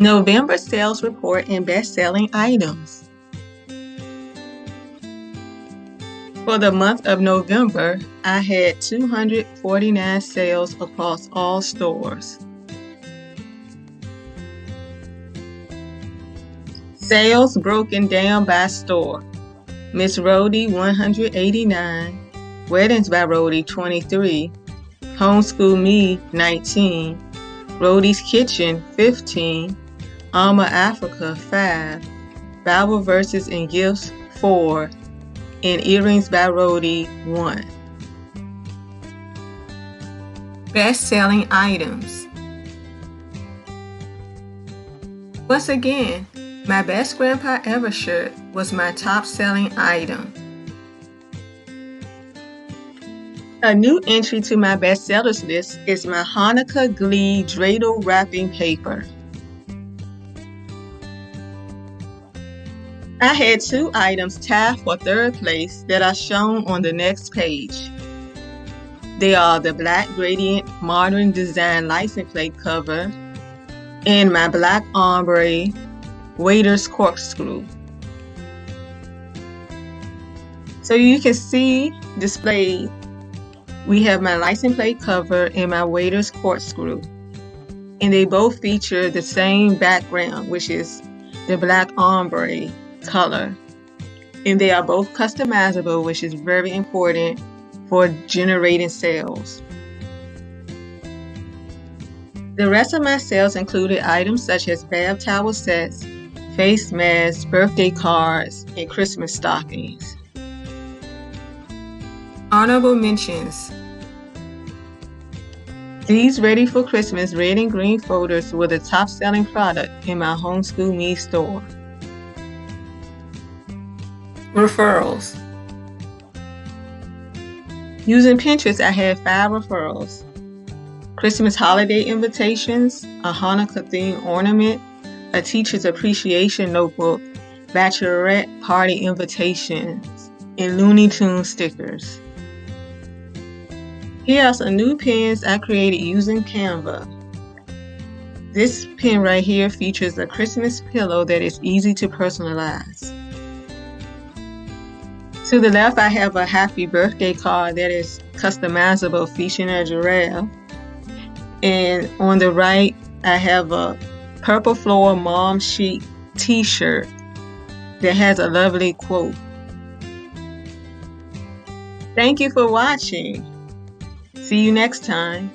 November sales report and best-selling items. For the month of November, I had 249 sales across all stores. Sales broken down by store. Miss Rhoadie 189, Weddings by Rhoadie 23, Homeschool Me 19, Rhoadie's Kitchen 15, Alma Africa 5, Bible Verses and Gifts 4, and Earrings by Rhoadie 1. Best-selling items. Once again, my Best Grandpa Ever shirt was my top-selling item. A new entry to my bestsellers list is my Hanukkah Glee dreidel wrapping paper. I had 2 items tied for 3rd place that are shown on the next page. They are the black gradient modern design license plate cover and my black ombre waiter's corkscrew. So you can see displayed, we have my license plate cover and my waiter's corkscrew. And they both feature the same background, which is the black ombre color. And they are both customizable, which is very important for generating sales. The rest of my sales included items such as bath towel sets, face masks, birthday cards, and Christmas stockings. Honorable mentions. These Ready for Christmas red and green folders were the top-selling product in my Homeschool Me store. Referrals. Using Pinterest, I had 5 referrals. Christmas holiday invitations, a Hanukkah theme ornament, a teacher's appreciation notebook, bachelorette party invitations, and Looney Tunes stickers. Here are some new pens I created using Canva. This pen right here features a Christmas pillow that is easy to personalize. To the left, I have a happy birthday card that is customizable featuring a giraffe. And on the right, I have a purple floral mom chic t-shirt that has a lovely quote. Thank you for watching. See you next time.